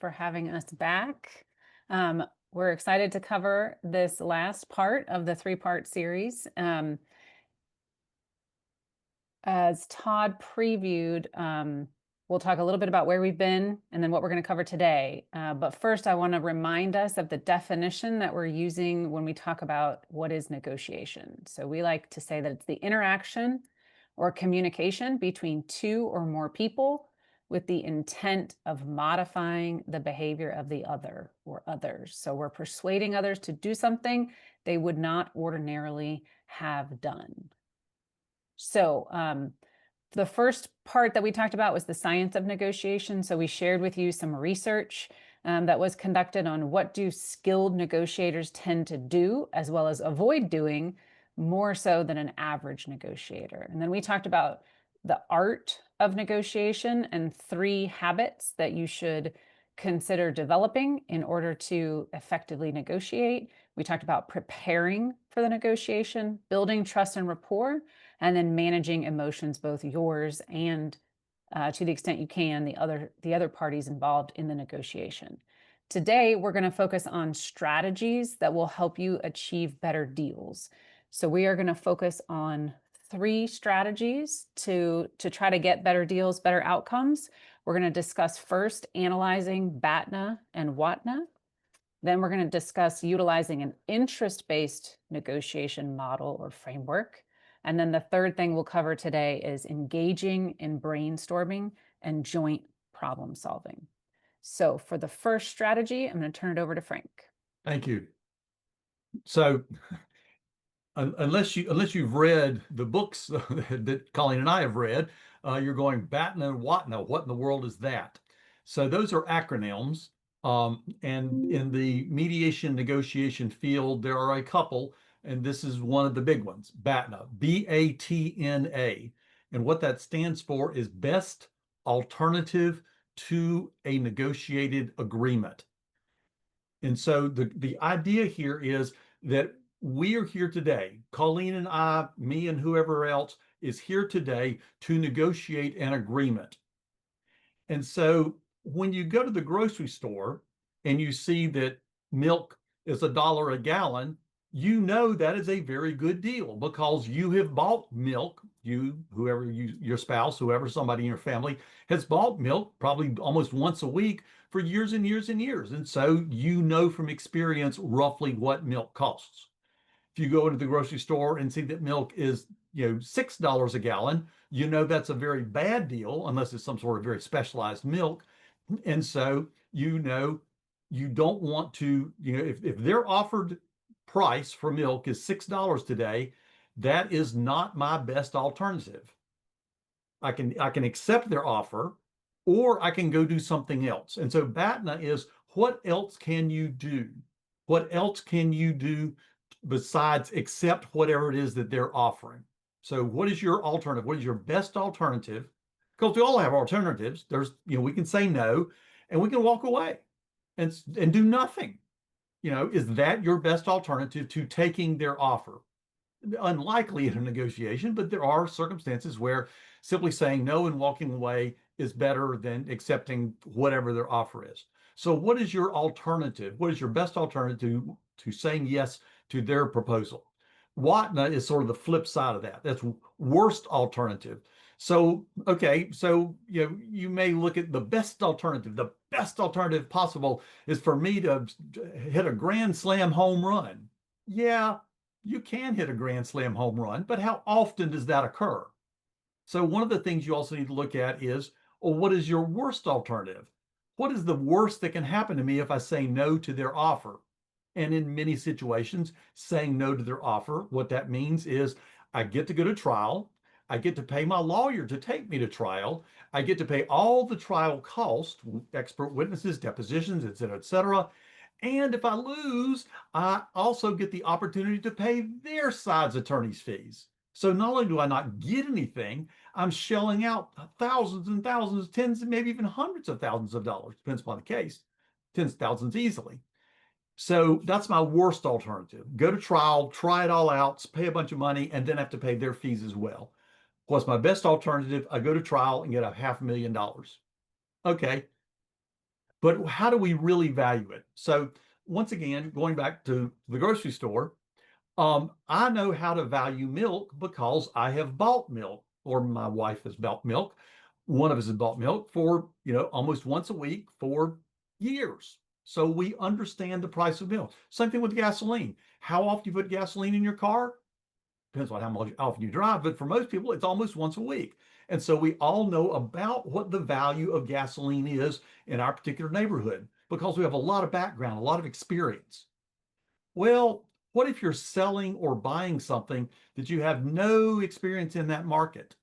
for having us back. We're excited to cover this last part of the three-part series. As Todd previewed, we'll talk a little bit about where we've been and then what we're going to cover today. But first, I want to remind us of the definition that we're using when we talk about what is negotiation. So we like to say that it's the interaction or communication between two or more people with the intent of modifying the behavior of the other or others. So we're persuading others to do something they would not ordinarily have done. So the first part that we talked about was the science of negotiation. So we shared with you some research that was conducted on what do skilled negotiators tend to do, as well as avoid doing, more so than an average negotiator. And then we talked about the art of negotiation and 3 habits that you should consider developing in order to effectively negotiate. We talked about preparing for the negotiation, building trust and rapport, and then managing emotions, both yours and to the extent you can, the other parties involved in the negotiation. Today, we're going to focus on strategies that will help you achieve better deals. So we are going to focus on 3 strategies to try to get better deals, better outcomes. We're going to discuss first analyzing BATNA and WATNA. Then we're going to discuss utilizing an interest-based negotiation model or framework. And then the third thing we'll cover today is engaging in brainstorming and joint problem solving. So for the first strategy, I'm going to turn it over to Frank. Thank you. So unless you've read the books that Colleen and I have read, you're going BATNA and WATNA. What in the world is that? So those are acronyms. And in the mediation negotiation field, there are a couple, and this is one of the big ones, BATNA, B-A-T-N-A. And what that stands for is best alternative to a negotiated agreement. And so the idea here is that we are here today, Colleen and I, me and whoever else is here today to negotiate an agreement. And so when you go to the grocery store and you see that milk is $1 a gallon, you know that is a very good deal because you have bought milk. Your spouse, whoever, somebody in your family has bought milk probably almost once a week for years and years and years. And so you know from experience roughly what milk costs. If you go into the grocery store and see that milk is, $6 a gallon, you know that's a very bad deal unless it's some sort of very specialized milk. And so you don't want to, if their offered price for milk is $6 today, that is not my best alternative. I can accept their offer, or I can go do something else. And so BATNA is, what else can you do? What else can you do besides accept whatever it is that they're offering? So what is your alternative? What is your best alternative? Because we all have alternatives. We can say no and we can walk away and do nothing. Is that your best alternative to taking their offer? Unlikely in a negotiation, but there are circumstances where simply saying no and walking away is better than accepting whatever their offer is. So what is your alternative? What is your best alternative to saying yes to their proposal? WATNA is sort of the flip side of that. That's worst alternative. So, okay, so you may look at the best alternative. The best alternative possible is for me to hit a grand slam home run. Yeah, you can hit a grand slam home run, but how often does that occur? So one of the things you also need to look at is, well, what is your worst alternative? What is the worst that can happen to me if I say no to their offer? And in many situations, saying no to their offer, what that means is I get to go to trial. I get to pay my lawyer to take me to trial. I get to pay all the trial costs, expert witnesses, depositions, et cetera, et cetera. And if I lose, I also get the opportunity to pay their side's attorney's fees. So not only do I not get anything, I'm shelling out thousands and thousands, tens, maybe even hundreds of thousands of dollars, depends upon the case, tens of thousands easily. So that's my worst alternative. Go to trial, try it all out, pay a bunch of money, and then have to pay their fees as well. What's my best alternative? I go to trial and get $500,000. Okay. But how do we really value it? So once again, going back to the grocery store, I know how to value milk because I have bought milk, or my wife has bought milk. One of us has bought milk for, almost once a week for years. So we understand the price of milk. Same thing with gasoline. How often you put gasoline in your car? Depends on how much often you drive, but for most people, it's almost once a week. And so we all know about what the value of gasoline is in our particular neighborhood because we have a lot of background, a lot of experience. Well, what if you're selling or buying something that you have no experience in that market?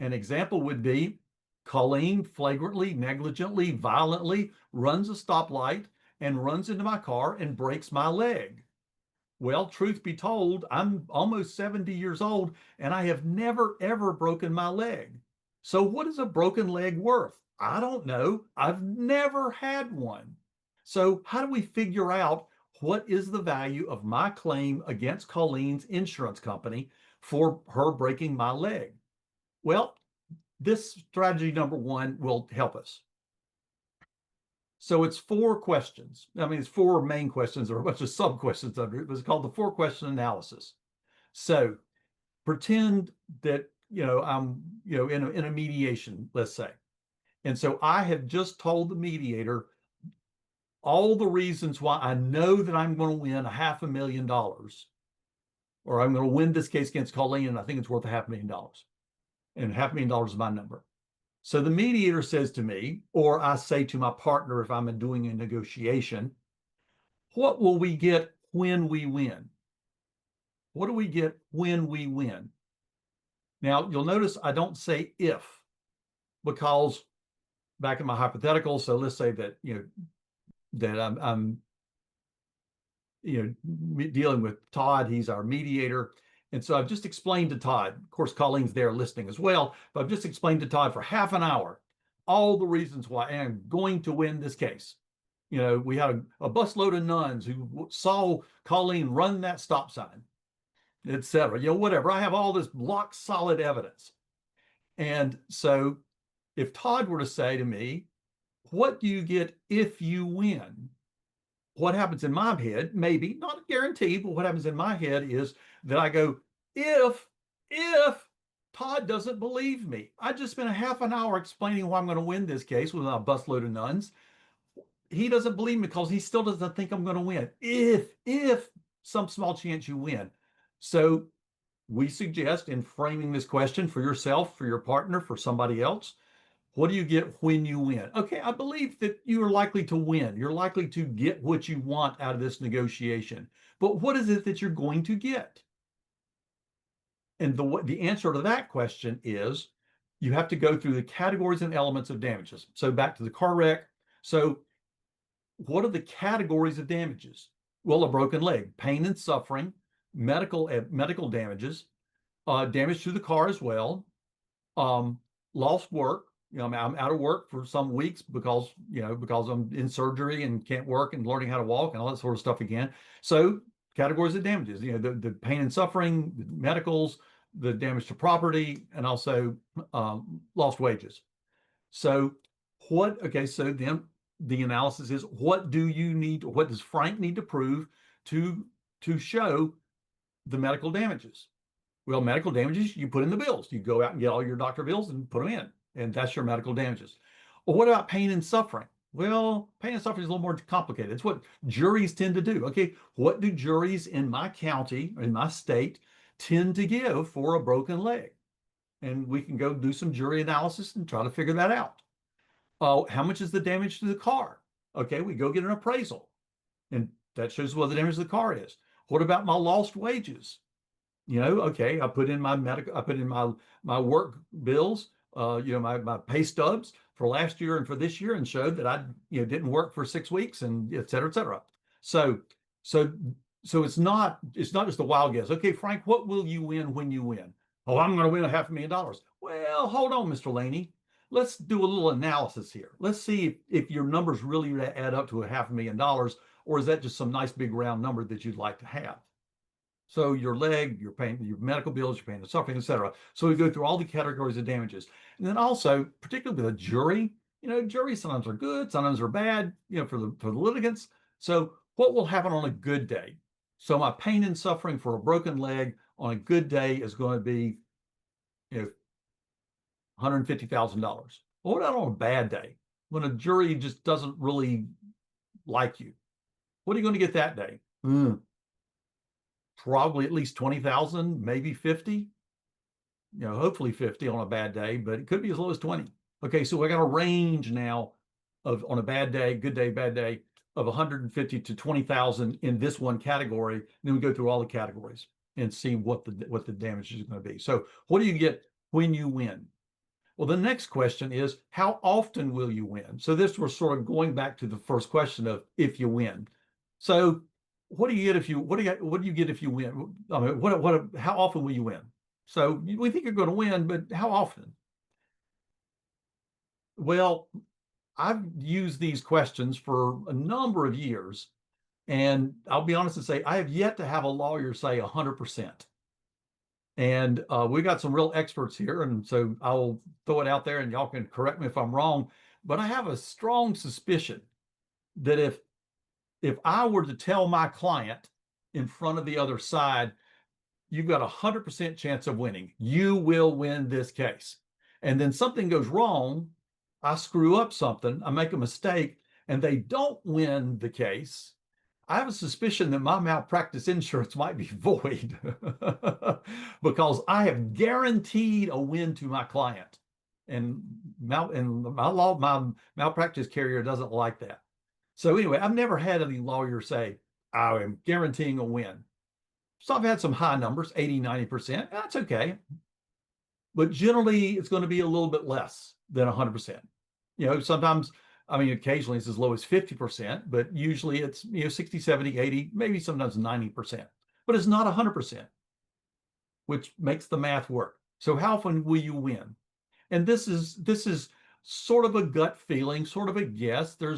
An example would be Colleen flagrantly, negligently, violently runs a stoplight and runs into my car and breaks my leg. Well, truth be told, I'm almost 70 years old and I have never, ever broken my leg. So, what is a broken leg worth? I don't know. I've never had one. So, how do we figure out what is the value of my claim against Colleen's insurance company for her breaking my leg? Well, this strategy number one will help us. So it's four questions. I mean, it's four main questions or a bunch of sub questions under it, but it's called the four question analysis. So pretend that, I'm, in a mediation, let's say. And so I have just told the mediator all the reasons why I know that I'm going to win $500,000, or I'm going to win this case against Colleen, and I think it's worth $500,000. And $500,000 is my number. So the mediator says to me, or I say to my partner if I'm doing a negotiation, what will we get when we win? What do we get when we win? Now, you'll notice I don't say if, because back in my hypothetical, so let's say that, that I'm dealing with Todd, he's our mediator. And so I've just explained to Todd, of course, Colleen's there listening as well, but I've just explained to Todd for half an hour all the reasons why I am going to win this case. We had a busload of nuns who saw Colleen run that stop sign, etc. Whatever. I have all this rock solid evidence. And so if Todd were to say to me, what do you get if you win? What happens in my head, maybe not guaranteed, but what happens in my head is that I go, if Todd doesn't believe me, I just spent a half an hour explaining why I'm going to win this case with a busload of nuns. He doesn't believe me because he still doesn't think I'm going to win. If some small chance you win. So we suggest in framing this question for yourself, for your partner, for somebody else, what do you get when you win? Okay, I believe that you are likely to win. You're likely to get what you want out of this negotiation. But what is it that you're going to get? And the answer to that question is you have to go through the categories and elements of damages. So back to the car wreck. So what are the categories of damages? Well, a broken leg, pain and suffering, medical damages, damage to the car as well, lost work. I'm out of work for some weeks because I'm in surgery and can't work and learning how to walk and all that sort of stuff again. So categories of damages, the pain and suffering, the medicals, the damage to property, and also lost wages. So so then the analysis is what does Frank need to prove to show the medical damages? Well, medical damages, you put in the bills. You go out and get all your doctor bills and put them in, and that's your medical damages. Well, what about pain and suffering? Well, pain and suffering is a little more complicated. It's what juries tend to do. Okay, what do juries in my county, in my state, tend to give for a broken leg? And we can go do some jury analysis and try to figure that out. How much is the damage to the car? Okay, we go get an appraisal, and that shows what the damage to the car is. What about my lost wages? Okay, I put in my work bills, my pay stubs for last year and for this year, and showed that I didn't work for 6 weeks, and et cetera, et cetera. So so so it's not just a wild guess. Okay, Frank, what will you win when you win? Oh, I'm going to win $500,000. Well, hold on, Mr. Laney. Let's do a little analysis here. Let's see if your numbers really add up to $500,000, or is that just some nice big round number that you'd like to have? So your leg, you're paying your medical bills, you're paying the suffering, et cetera. So we go through all the categories of damages. And then also, particularly with a jury, juries sometimes are good, sometimes are bad, for the litigants. So what will happen on a good day? So my pain and suffering for a broken leg on a good day is going to be, $150,000. What about on a bad day when a jury just doesn't really like you? What are you going to get that day? Probably at least 20,000, maybe 50. Hopefully 50 on a bad day, but it could be as low as 20. Okay, so I got a range now of on a bad day, good day, bad day, of 150 to 20,000 in this one category. And then we go through all the categories and see what the damage is going to be. So what do you get when you win? Well, the next question is, how often will you win? So this was sort of going back to the first question of if you win. So what do you get if you what do you get if you win? I mean, how often will you win? So we think you're going to win, but how often? Well, I've used these questions for a number of years, and I'll be honest and say I have yet to have a lawyer say 100%. And we got some real experts here, and so I'll throw it out there, and y'all can correct me if I'm wrong. But I have a strong suspicion that if I were to tell my client in front of the other side, you've got a 100% chance of winning, you will win this case, and then something goes wrong, I screw up something, I make a mistake, and they don't win the case, I have a suspicion that my malpractice insurance might be void because I have guaranteed a win to my client. And my malpractice carrier doesn't like that. So anyway, I've never had any lawyer say, I am guaranteeing a win. So I've had some high numbers, 80, 90%. That's okay. But generally, it's going to be a little bit less than 100%. Sometimes, I mean, occasionally it's as low as 50%, but usually it's 60, 70, 80, maybe sometimes 90%. But it's not 100%, which makes the math work. So how often will you win? And this is sort of a gut feeling, sort of a guess. There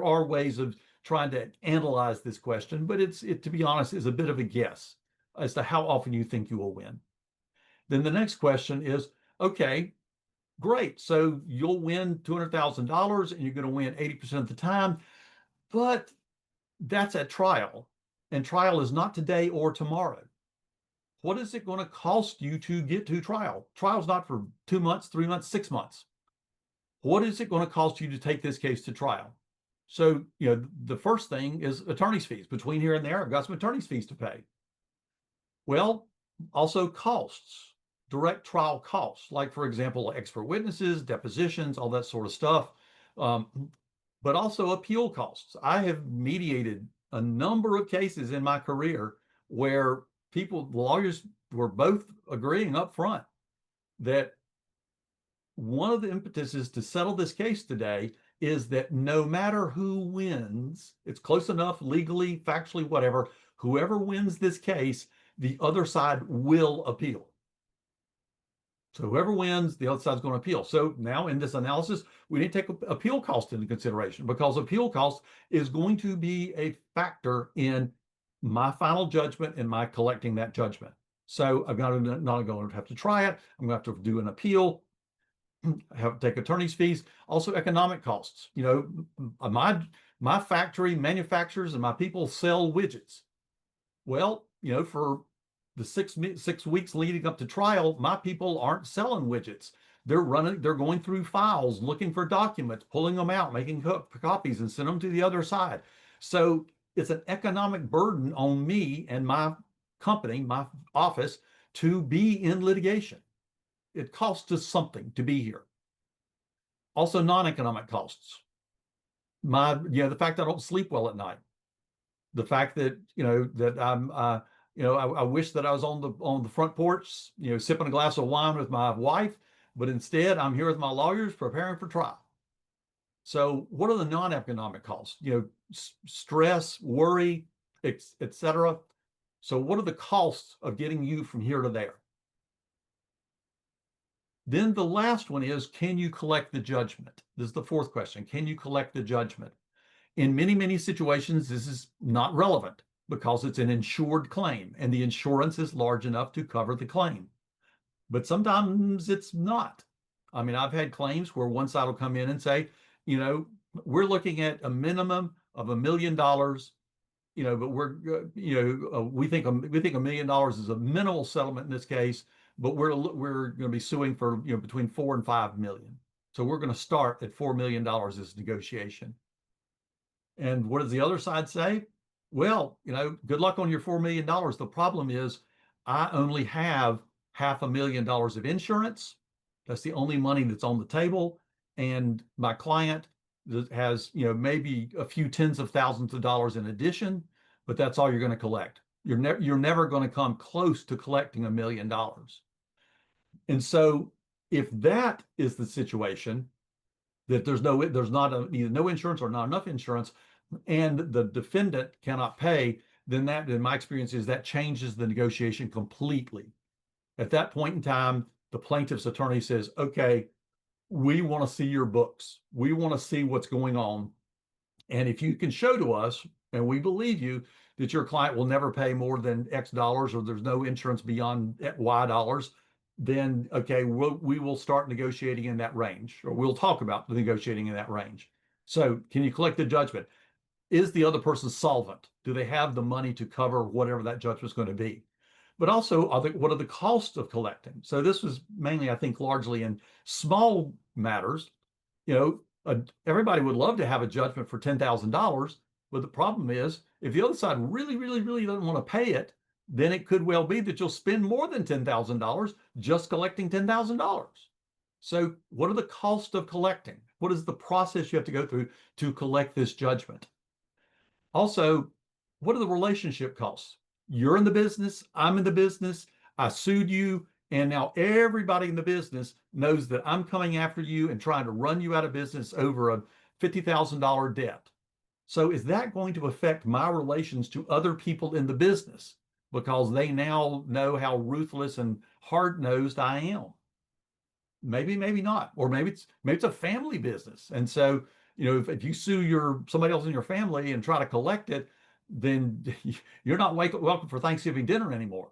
are ways of trying to analyze this question, but it to be honest, is a bit of a guess as to how often you think you will win. Then the next question is, okay, great. So you'll win $200,000 and you're going to win 80% of the time, but that's at trial. And trial is not today or tomorrow. What is it going to cost you to get to trial? Trial's not for 2 months, 3 months, 6 months. What is it going to cost you to take this case to trial? So, the first thing is attorney's fees. Between here and there, I've got some attorney's fees to pay. Well, also costs, direct trial costs, like, for example, expert witnesses, depositions, all that sort of stuff, but also appeal costs. I have mediated a number of cases in my career where the lawyers were both agreeing up front that one of the impetuses to settle this case today is that no matter who wins, it's close enough legally, factually, whatever, whoever wins this case, the other side will appeal. So whoever wins, the other side's going to appeal. So now in this analysis, we need to take appeal cost into consideration because appeal cost is going to be a factor in my final judgment and my collecting that judgment. So I'm not going to have to try it. I'm going to have to do an appeal, have to take attorney's fees, also economic costs. My factory manufactures and my people sell widgets. Well, for the 6 weeks leading up to trial, my people aren't selling widgets. They're going through files, looking for documents, pulling them out, making copies and send them to the other side. So it's an economic burden on me and my company, my office, to be in litigation. It costs us something to be here. Also, non-economic costs. The fact that I don't sleep well at night. The fact that, that I'm, I wish that I was on the front porch, sipping a glass of wine with my wife, but instead I'm here with my lawyers preparing for trial. So what are the non-economic costs? Stress, worry, etc. So what are the costs of getting you from here to there? Then the last one is, can you collect the judgment? This is the fourth question. Can you collect the judgment? In many, many situations, this is not relevant because it's an insured claim and the insurance is large enough to cover the claim. But sometimes it's not. I mean, I've had claims where one side will come in and say, you know, we're looking at a minimum of $1 million, but we think $1 million is a minimal settlement in this case, but we're going to be suing for between 4 and 5 million. So we're going to start at $4 million as negotiation. And what does the other side say? Well, good luck on your $4 million. The problem is I only have $500,000 of insurance. That's the only money that's on the table. And my client has, maybe a few tens of thousands of dollars in addition, but that's all you're going to collect. You're never going to come close to collecting $1 million. And so if that is the situation, that there's not either no insurance or not enough insurance, and the defendant cannot pay, then that, in my experience, is that changes the negotiation completely. At that point in time, the plaintiff's attorney says, okay, we want to see your books. We want to see what's going on. And if you can show to us, and we believe you, that your client will never pay more than X dollars, or there's no insurance beyond Y dollars, then okay, we will start negotiating in that range, or we'll talk about negotiating in that range. So can you collect the judgment? Is the other person solvent? Do they have the money to cover whatever that judgment is going to be? But also, what are the costs of collecting? So this was mainly, I think, largely in small matters. Everybody would love to have a judgment for $10,000, but the problem is, if the other side really, really, really doesn't want to pay it, then it could well be that you'll spend more than $10,000 just collecting $10,000. So what are the costs of collecting? What is the process you have to go through to collect this judgment? Also, what are the relationship costs? You're in the business, I'm in the business, I sued you, and now everybody in the business knows that I'm coming after you and trying to run you out of business over a $50,000 debt. So is that going to affect my relations to other people in the business because they now know how ruthless and hard-nosed I am? Maybe, maybe not. Or maybe it's a family business. And so, if you sue somebody else in your family and try to collect it, then you're not welcome for Thanksgiving dinner anymore.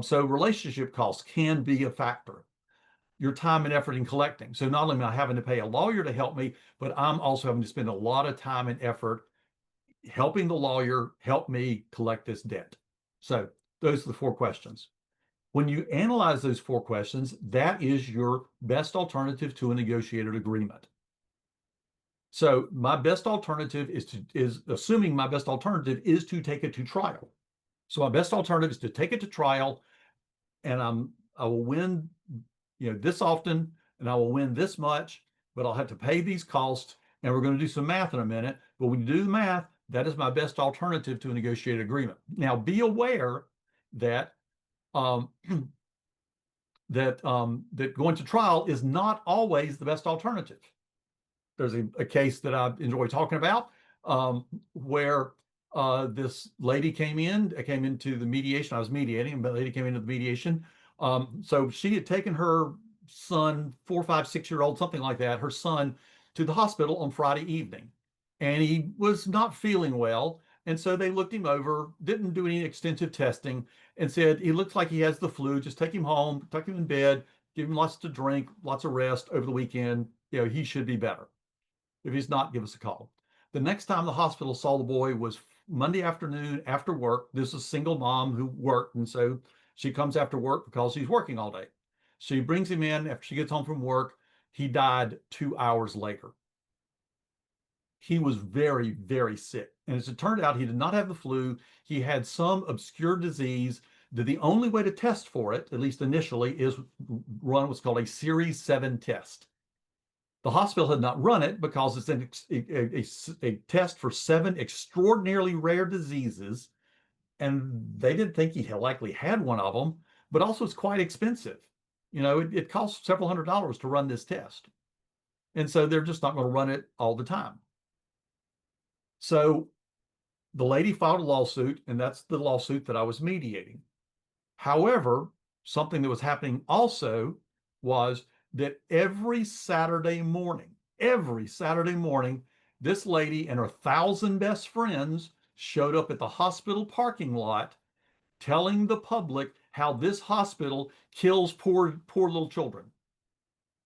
So relationship costs can be a factor. Your time and effort in collecting. So not only am I having to pay a lawyer to help me, but I'm also having to spend a lot of time and effort helping the lawyer help me collect this debt. So those are the 4 questions. When you analyze those 4 questions, that is your best alternative to a negotiated agreement. So my best alternative is assuming my best alternative is to take it to trial. So my best alternative is to take it to trial, and I will win, this often, and I will win this much, but I'll have to pay these costs. And we're going to do some math in a minute. But when you do the math, that is my best alternative to a negotiated agreement. Now, be aware that that going to trial is not always the best alternative. There's a case that I enjoy talking about where this lady came into the mediation. I was mediating, but the lady came into the mediation. So she had taken her son, 4, 5, 6-year-old, something like that, her son, to the hospital on Friday evening. And he was not feeling well. And so they looked him over, didn't do any extensive testing, and said, he looks like he has the flu. Just take him home, tuck him in bed, give him lots to drink, lots of rest over the weekend. He should be better. If he's not, give us a call. The next time the hospital saw the boy was Monday afternoon after work. This is a single mom who worked, and so she comes after work because she's working all day. She brings him in after she gets home from work. He died 2 hours later. He was very, very sick. And as it turned out, he did not have the flu. He had some obscure disease that the only way to test for it, at least initially, is run what's called a Series 7 test. The hospital had not run it because it's a test for 7 extraordinarily rare diseases, and they didn't think he likely had one of them, but also it's quite expensive. It costs several $100s to run this test. And so they're just not going to run it all the time. So the lady filed a lawsuit, and that's the lawsuit that I was mediating. However, something that was happening also was that every Saturday morning, this lady and her 1,000 best friends showed up at the hospital parking lot telling the public how this hospital kills poor little children.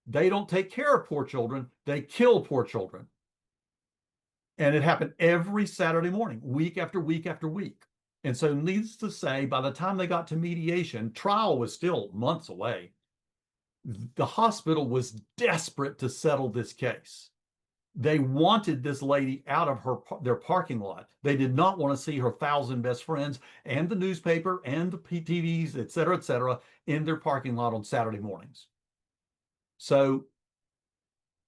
They don't take care of poor children, they kill poor children. And it happened every Saturday morning, week after week after week. And so, needless to say, by the time they got to mediation, trial was still months away. The hospital was desperate to settle this case. They wanted this lady out of their parking lot. They did not want to see her 1,000 best friends and the newspaper and the PTVs, et cetera, in their parking lot on Saturday mornings. So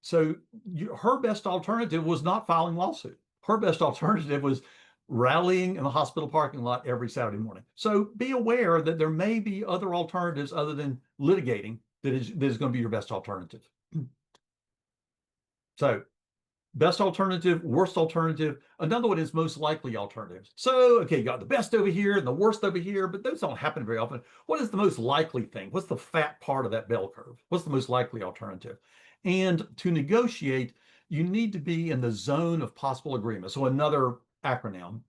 her best alternative was not filing lawsuit. Her best alternative was rallying in the hospital parking lot every Saturday morning. So be aware that there may be other alternatives other than litigating that is going to be your best alternative. So best alternative, worst alternative. Another one is most likely alternatives. So, okay, you got the best over here and the worst over here, but those don't happen very often. What is the most likely thing? What's the fat part of that bell curve? What's the most likely alternative? And to negotiate, you need to be in the zone of possible agreement. So another acronym.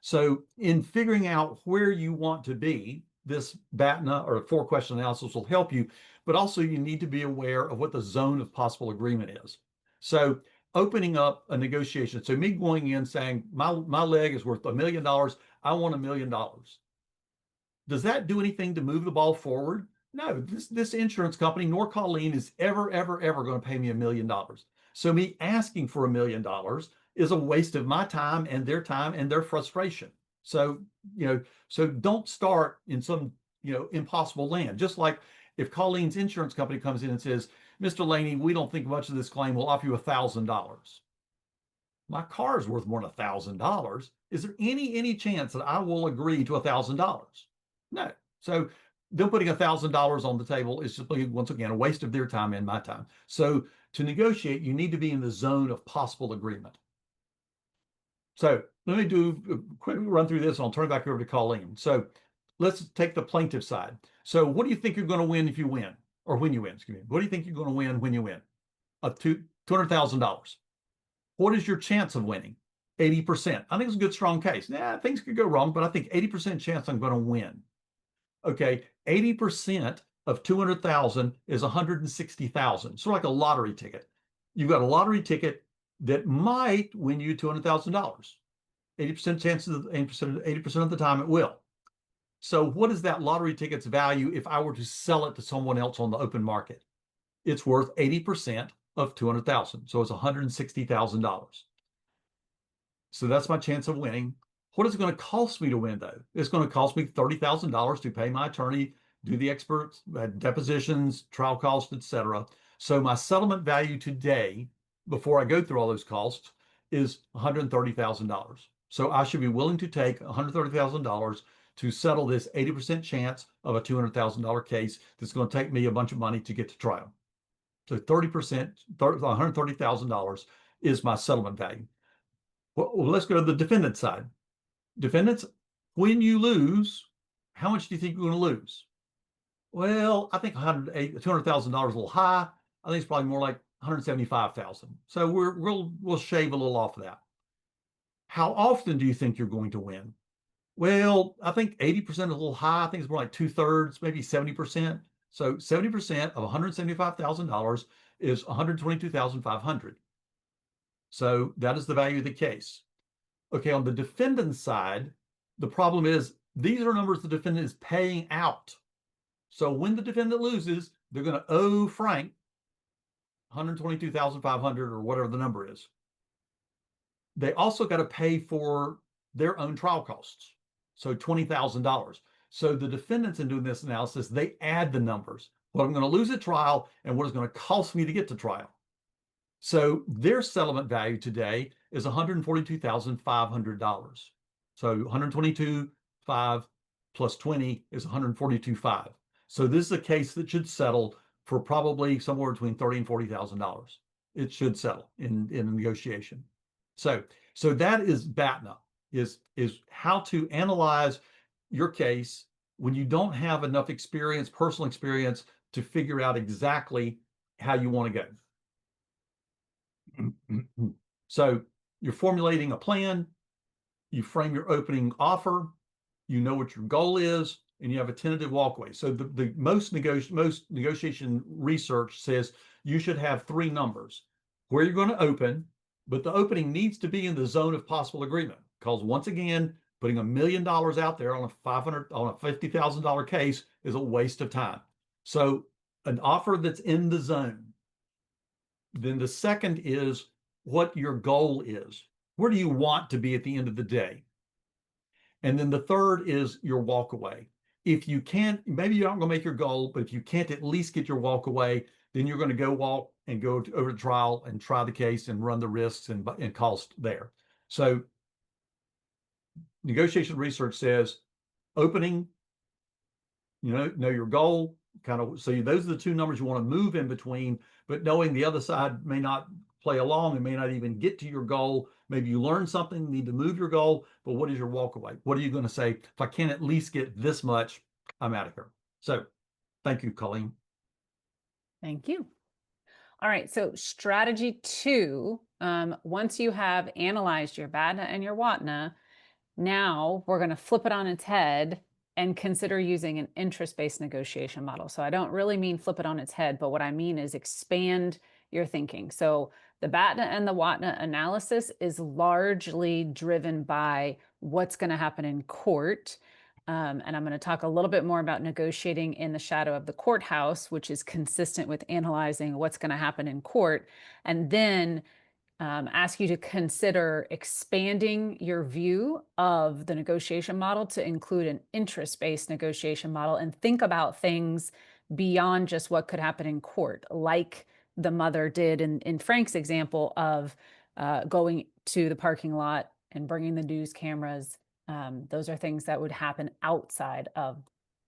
So in figuring out where you want to be, this BATNA or 4-question analysis will help you, but also you need to be aware of what the zone of possible agreement is. So opening up a negotiation. So me going in saying my leg is worth $1 million. I want $1 million. Does that do anything to move the ball forward? No, this insurance company nor Colleen is ever going to pay me $1 million. So me asking for $1 million is a waste of my time and their frustration. So, so don't start in some, impossible land. Just like if Colleen's insurance company comes in and says, Mr. Laney, we don't think much of this claim. We'll offer you $1,000. My car is worth more than $1,000. Is there any chance that I will agree to $1,000? No. So them putting $1,000 on the table is just, once again, a waste of their time and my time. So to negotiate, you need to be in the zone of possible agreement. So let me do a quick run through this and I'll turn it back over to Colleen. So let's take the plaintiff side. So what do you think you're going to win if you win? Or when you win, excuse me. What do you think you're going to win when you win? $200,000. What is your chance of winning? 80%. I think it's a good, strong case. Yeah, things could go wrong, but I think 80% chance I'm going to win. Okay, 80% of 200,000 is 160,000. Sort of like a lottery ticket. You've got a lottery ticket that might win you $200,000. 80% chances, 80% of the time it will. So what is that lottery ticket's value if I were to sell it to someone else on the open market? It's worth 80% of 200,000. So it's $160,000. So that's my chance of winning. What is it going to cost me to win, though? It's going to cost me $30,000 to pay my attorney, do the experts, depositions, trial costs, etc. So my settlement value today, before I go through all those costs, is $130,000. So I should be willing to take $130,000 to settle this 80% chance of a $200,000 case that's going to take me a bunch of money to get to trial. So 30%, $130,000 is my settlement value. Well, let's go to the defendant side. Defendants, when you lose, how much do you think you're going to lose? Well, I think $200,000 is a little high. I think it's probably more like $175,000. So we'll shave a little off of that. How often do you think you're going to win? Well, I think 80% is a little high. I think it's more like 2/3, maybe 70%. So 70% of $175,000 is $122,500. So that is the value of the case. Okay, on the defendant's side, the problem is these are numbers the defendant is paying out. So when the defendant loses, they're going to owe Frank $122,500 or whatever the number is. They also got to pay for their own trial costs. So $20,000. So the defendants, in doing this analysis, they add the numbers. What I'm going to lose at trial and what it's going to cost me to get to trial. So their settlement value today is $142,500. So 122,500 plus 20 is 142,500. So this is a case that should settle for probably somewhere between $30,000 and $40,000. It should settle in a negotiation. So that is BATNA, is how to analyze your case when you don't have enough experience, personal experience, to figure out exactly how you want to go. So you're formulating a plan, you frame your opening offer, you know what your goal is, and you have a tentative walkaway. So the most negotiation research says you should have three numbers where you're going to open, but the opening needs to be in the zone of possible agreement. Because once again, putting $1 million out there on a $50,000 case is a waste of time. So an offer that's in the zone. Then the second is what your goal is. Where do you want to be at the end of the day? And then the third is your walk away. If you can't, maybe you're not going to make your goal, but if you can't at least get your walk away, then you're going to go walk and go over to trial and try the case and run the risks and cost there. So negotiation research says opening, know your goal, kind of. So those are the two numbers you want to move in between, but knowing the other side may not play along and may not even get to your goal. Maybe you learn something, need to move your goal, but what is your walk away? What are you going to say? If I can't at least get this much, I'm out of here. So thank you, Colleen. Thank you. All right, so strategy 2, once you have analyzed your BATNA and your WATNA, now we're going to flip it on its head and consider using an interest-based negotiation model. So I don't really mean flip it on its head, but what I mean is expand your thinking. So the BATNA and the WATNA analysis is largely driven by what's going to happen in court. And I'm going to talk a little bit more about negotiating in the shadow of the courthouse, which is consistent with analyzing what's going to happen in court. And then ask you to consider expanding your view of the negotiation model to include an interest-based negotiation model and think about things beyond just what could happen in court, like the mother did in Frank's example of going to the parking lot and bringing the news cameras. Those are things that would happen outside of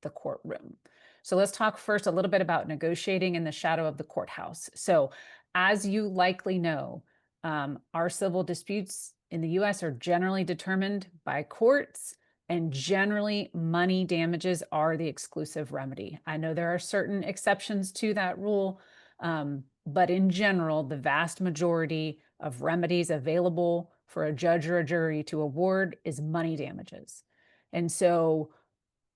the courtroom. So let's talk first a little bit about negotiating in the shadow of the courthouse. So as you likely know, our civil disputes in the US are generally determined by courts, and generally money damages are the exclusive remedy. I know there are certain exceptions to that rule, but in general, the vast majority of remedies available for a judge or a jury to award is money damages. And so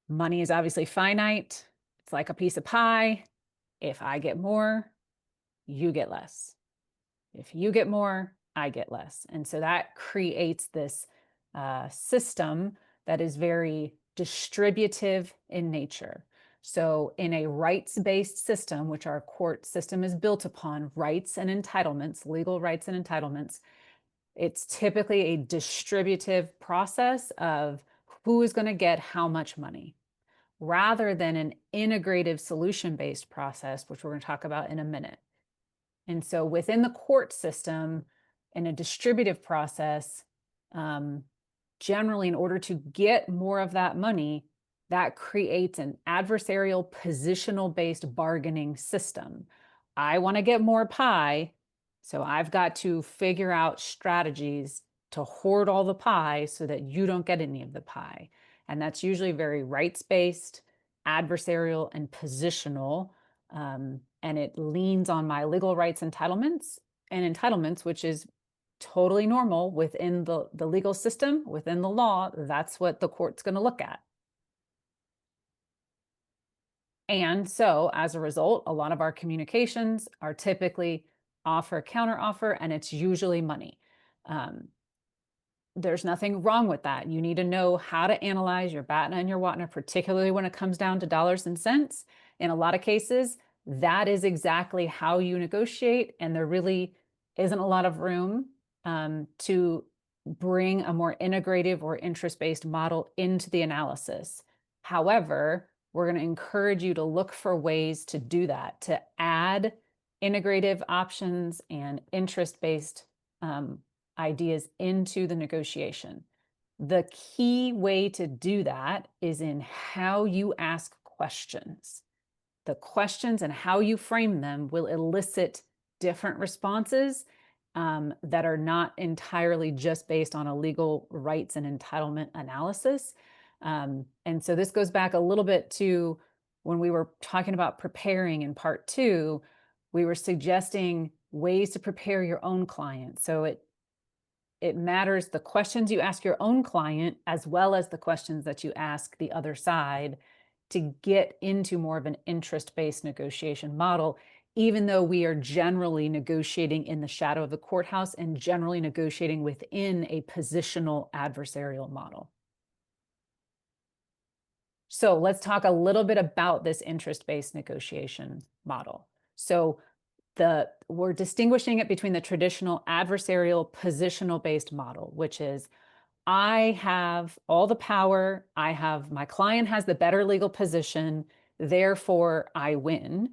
money is obviously finite. It's like a piece of pie. If I get more, you get less. If you get more, I get less. And so that creates this system that is very distributive in nature. So in a rights-based system, which our court system is built upon, rights and entitlements, legal rights and entitlements, it's typically a distributive process of who is going to get how much money, rather than an integrative solution-based process, which we're going to talk about in a minute. And so within the court system, in a distributive process, generally in order to get more of that money, that creates an adversarial positional-based bargaining system. I want to get more pie, so I've got to figure out strategies to hoard all the pie so that you don't get any of the pie. And that's usually very rights-based, adversarial, and positional. And it leans on my legal rights entitlements, which is totally normal within the legal system, within the law. That's what the court's going to look at. And so as a result, a lot of our communications are typically offer, counteroffer, and it's usually money. There's nothing wrong with that. You need to know how to analyze your BATNA and your WATNA, particularly when it comes down to dollars and cents. In a lot of cases, that is exactly how you negotiate, and there really isn't a lot of room to bring a more integrative or interest-based model into the analysis. However, we're going to encourage you to look for ways to do that, to add integrative options and interest-based ideas into the negotiation. The key way to do that is in how you ask questions. The questions and how you frame them will elicit different responses that are not entirely just based on a legal rights and entitlement analysis. And so this goes back a little bit to when we were talking about preparing in part 2, we were suggesting ways to prepare your own client. So it matters the questions you ask your own client as well as the questions that you ask the other side to get into more of an interest-based negotiation model, even though we are generally negotiating in the shadow of the courthouse and generally negotiating within a positional adversarial model. So let's talk a little bit about this interest-based negotiation model. So we're distinguishing it between the traditional adversarial positional-based model, which is I have all the power, my client has the better legal position, therefore I win.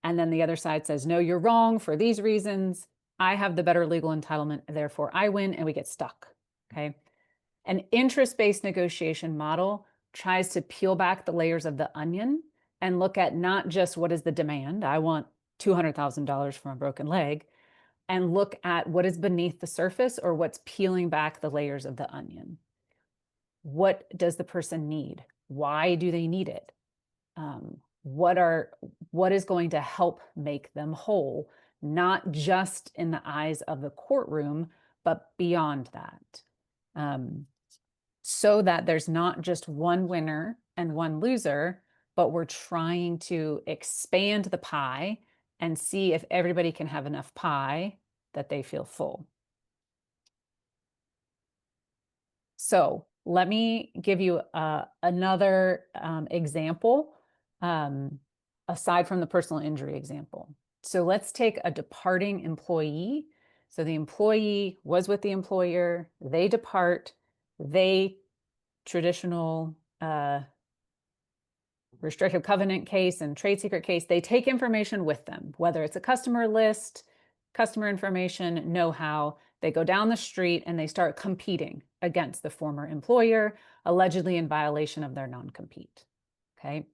And then the other side says, no, you're wrong for these reasons. I have the better legal entitlement, therefore I win, and we get stuck, okay? An interest-based negotiation model tries to peel back the layers of the onion and look at not just what is the demand, I want $200,000 for a broken leg, and look at what is beneath the surface or what's peeling back the layers of the onion. What does the person need? Why do they need it? What is going to help make them whole, not just in the eyes of the courtroom, but beyond that. So that there's not just one winner and one loser, but we're trying to expand the pie and see if everybody can have enough pie that they feel full. So let me give you another example, aside from the personal injury example. So let's take a departing employee. So the employee was with the employer, they depart, they traditional restrictive covenant case and trade secret case, they take information with them, whether it's a customer list, customer information, know-how. They go down the street and they start competing against the former employer, allegedly in violation of their non-compete. Okay.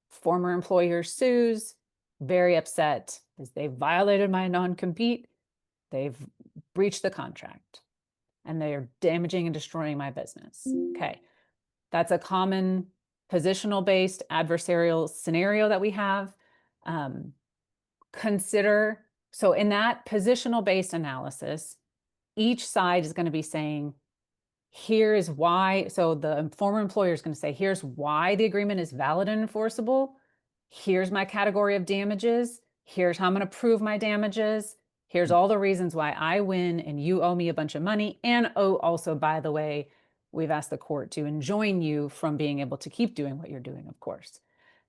Former employer sues, very upset because they violated my non-compete. They've breached the contract and they are damaging and destroying my business. Okay. That's a common positional-based adversarial scenario that we have. So in that positional-based analysis, each side is going to be saying, here is why. So the former employer is going to say, here's why the agreement is valid and enforceable. Here's my category of damages. Here's how I'm going to prove my damages. Here's all the reasons why I win and you owe me a bunch of money. And also, by the way, we've asked the court to enjoin you from being able to keep doing what you're doing, of course.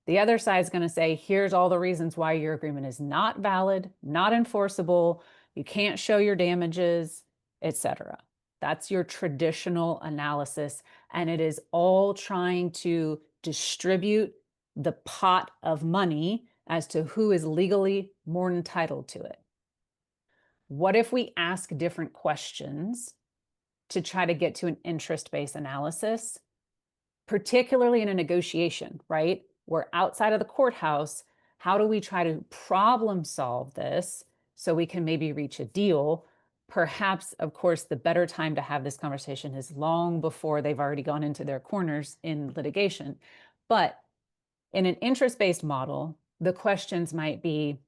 The other side is going to say, here's all the reasons why your agreement is not valid, not enforceable, you can't show your damages, etc. That's your traditional analysis, and it is all trying to distribute the pot of money as to who is legally more entitled to it. What if we ask different questions to try to get to an interest-based analysis, particularly in a negotiation, right? We're outside of the courthouse. How do we try to problem solve this so we can maybe reach a deal? Perhaps, of course, the better time to have this conversation is long before they've already gone into their corners in litigation. But in an interest-based model, the questions might be,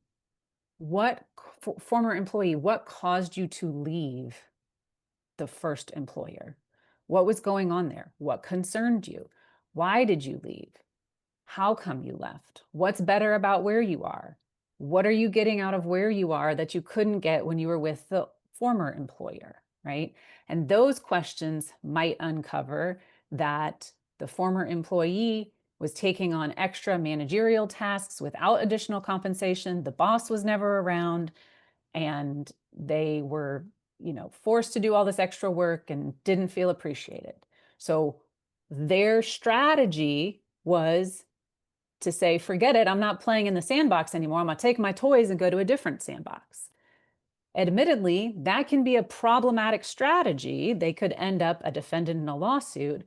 former employee, what caused you to leave the first employer? What was going on there? What concerned you? Why did you leave? How come you left? What's better about where you are? What are you getting out of where you are that you couldn't get when you were with the former employer, right? And those questions might uncover that the former employee was taking on extra managerial tasks without additional compensation. The boss was never around and they were, forced to do all this extra work and didn't feel appreciated. So their strategy was to say, forget it, I'm not playing in the sandbox anymore. I'm going to take my toys and go to a different sandbox. Admittedly, that can be a problematic strategy. They could end up a defendant in a lawsuit.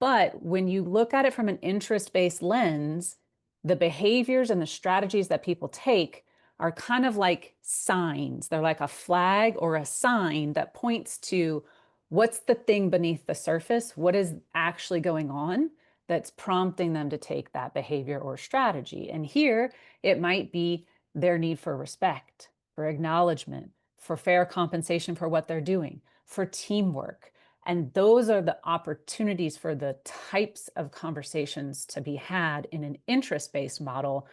But when you look at it from an interest-based lens, the behaviors and the strategies that people take are kind of like signs. They're like a flag or a sign that points to what's the thing beneath the surface, what is actually going on that's prompting them to take that behavior or strategy. And here it might be their need for respect, for acknowledgement, for fair compensation for what they're doing, for teamwork. And those are the opportunities for the types of conversations to be had in an interest-based model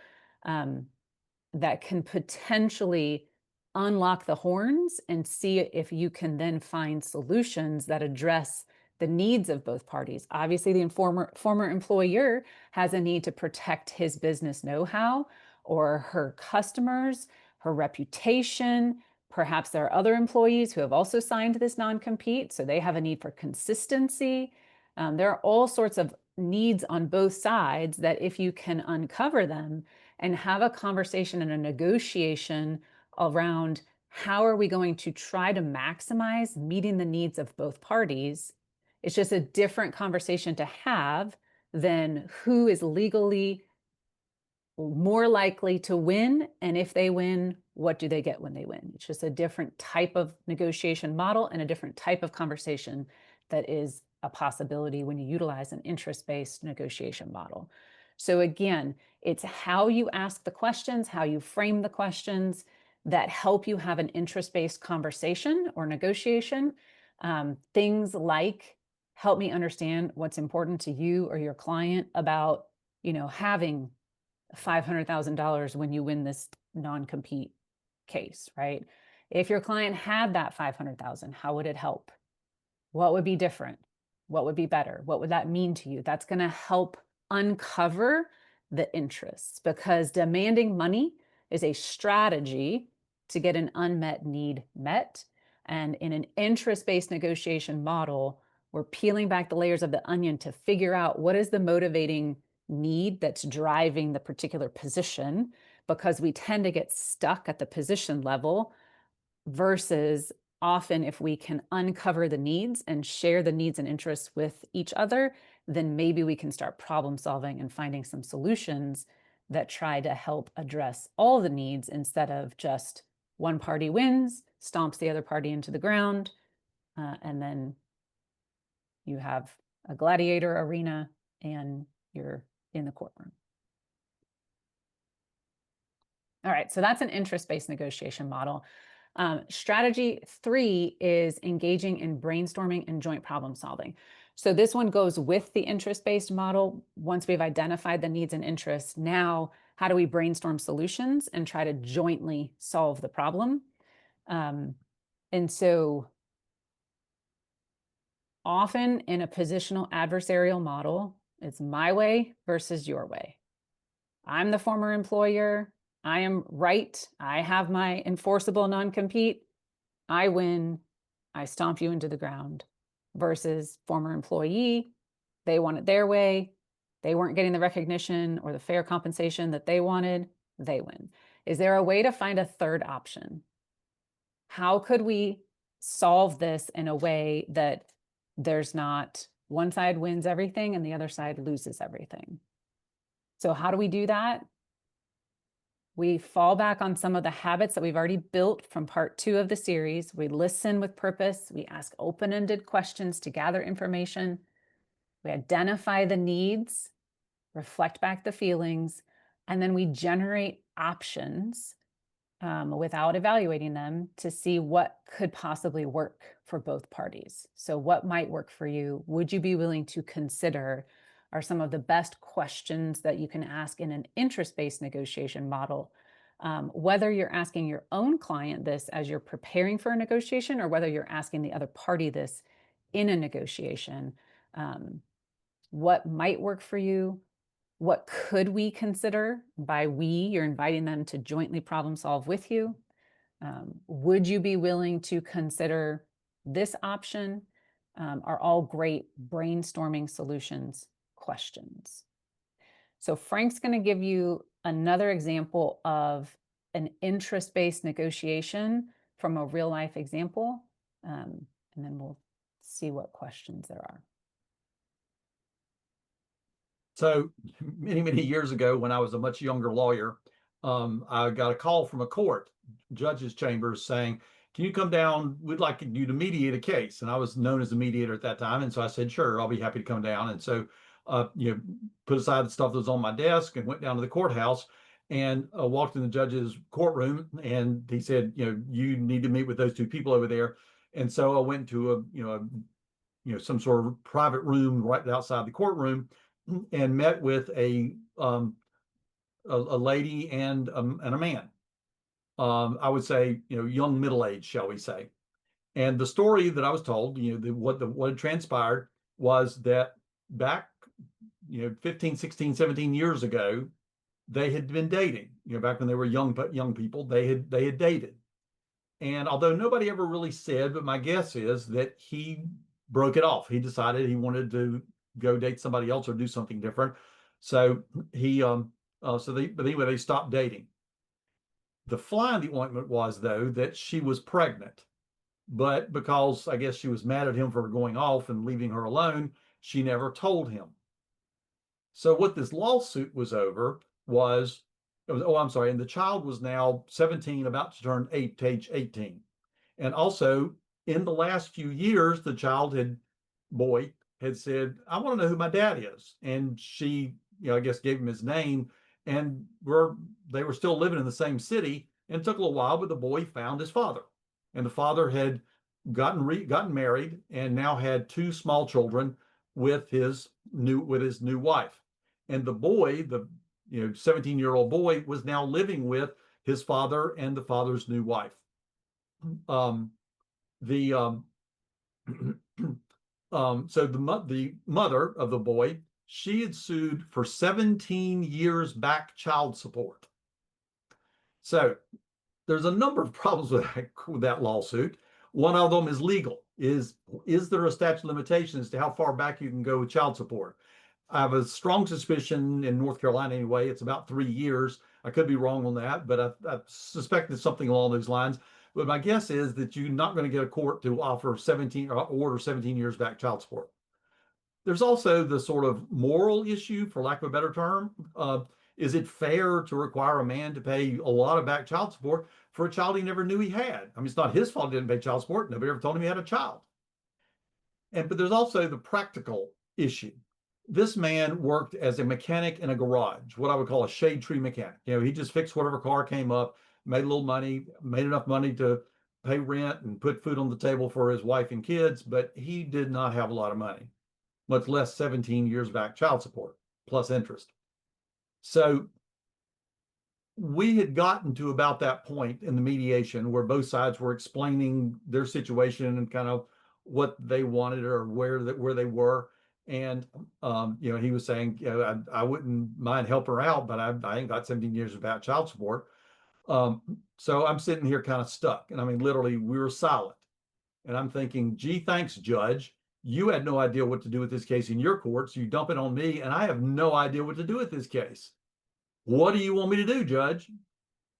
that can potentially unlock the horns and see if you can then find solutions that address the needs of both parties. Obviously, the former employer has a need to protect his business know-how or her customers, her reputation. Perhaps there are other employees who have also signed this non-compete, so they have a need for consistency. There are all sorts of needs on both sides that if you can uncover them and have a conversation and a negotiation around how are we going to try to maximize meeting the needs of both parties, it's just a different conversation to have than who is legally more likely to win, and if they win, what do they get when they win? It's just a different type of negotiation model and a different type of conversation that is a possibility when you utilize an interest-based negotiation model. So again, it's how you ask the questions, how you frame the questions that help you have an interest-based conversation or negotiation. Things like, help me understand what's important to you or your client about, having $500,000 when you win this non-compete case, right? If your client had that 500,000, how would it help? What would be different? What would be better? What would that mean to you? That's going to help uncover the interests, because demanding money is a strategy to get an unmet need met. And in an interest-based negotiation model, we're peeling back the layers of the onion to figure out what is the motivating need that's driving the particular position, because we tend to get stuck at the position level versus often if we can uncover the needs and share the needs and interests with each other, then maybe we can start problem solving and finding some solutions that try to help address all the needs instead of just one party wins, stomps the other party into the ground, and then you have a gladiator arena and you're in the courtroom. All right, so that's an interest-based negotiation model. Strategy 3 is engaging in brainstorming and joint problem solving. So this one goes with the interest-based model. Once we've identified the needs and interests, now how do we brainstorm solutions and try to jointly solve the problem? And so often in a positional adversarial model, it's my way versus your way. I'm the former employer. I am right. I have my enforceable non-compete. I win. I stomp you into the ground. Versus former employee, they want it their way. They weren't getting the recognition or the fair compensation that they wanted. They win. Is there a way to find a third option? How could we solve this in a way that there's not one side wins everything and the other side loses everything? So how do we do that? We fall back on some of the habits that we've already built from part 2 of the series. We listen with purpose. We ask open-ended questions to gather information. We identify the needs, reflect back the feelings, and then we generate options without evaluating them to see what could possibly work for both parties. So what might work for you? Would you be willing to consider are some of the best questions that you can ask in an interest-based negotiation model, whether you're asking your own client this as you're preparing for a negotiation or whether you're asking the other party this in a negotiation. What might work for you? What could we consider? By we, you're inviting them to jointly problem solve with you. Would you be willing to consider this option? Are all great brainstorming solutions questions. So Frank's going to give you another example of an interest-based negotiation from a real life example, and then we'll see what questions there are. So many years ago, when I was a much younger lawyer, I got a call from a court, judge's chambers, saying, can you come down? We'd like you to mediate a case. And I was known as a mediator at that time. And so I said, sure, I'll be happy to come down. And so, put aside the stuff that was on my desk and went down to the courthouse and walked in the judge's courtroom. And he said, you need to meet with those two people over there. And so I went to a some sort of private room right outside the courtroom, and met with a lady and a man. I would say, young middle age, shall we say. And the story that I was told, what had transpired was that back, 15, 16, 17 years ago, they had been dating. Back when they were young people, they had dated. And although nobody ever really said, but my guess is that he broke it off. He decided he wanted to go date somebody else or do something different. So but anyway, they stopped dating. The fly in the ointment was, though, that she was pregnant. But because I guess she was mad at him for going off and leaving her alone, she never told him. So what this lawsuit was over was, oh, I'm sorry, and the child was now 17, about to turn age 18. And also, in the last few years, the boy had said, I want to know who my dad is. And she, I guess gave him his name, and they were still living in the same city. And it took a little while, but the boy found his father. And the father had gotten married and now had two small children with his new wife. And the boy, the 17-year-old boy, was now living with his father and the father's new wife. The So the mother of the boy, she had sued for 17 years back child support. So there's a number of problems with that lawsuit. One of them is legal. Is there a statute of limitations as to how far back you can go with child support? I have a strong suspicion in North Carolina anyway, it's about 3 years. I could be wrong on that, but I suspect it's something along those lines. But my guess is that you're not going to get a court to offer 17 or order 17 years back child support. There's also the sort of moral issue, for lack of a better term. Is it fair to require a man to pay a lot of back child support for a child he never knew he had? I mean, it's not his fault he didn't pay child support. Nobody ever told him he had a child. But there's also the practical issue. This man worked as a mechanic in a garage, what I would call a shade tree mechanic. He just fixed whatever car came up, made a little money, made enough money to pay rent and put food on the table for his wife and kids, but he did not have a lot of money, much less 17 years back child support plus interest. So we had gotten to about that point in the mediation where both sides were explaining their situation and kind of what they wanted or where they were. And he was saying, I wouldn't mind help her out, but I ain't got 17 years about child support. So I'm sitting here kind of stuck. And I mean, literally, we were silent. And I'm thinking, gee, thanks, Judge. You had no idea what to do with this case in your courts. You dump it on me, and I have no idea what to do with this case. What do you want me to do, Judge?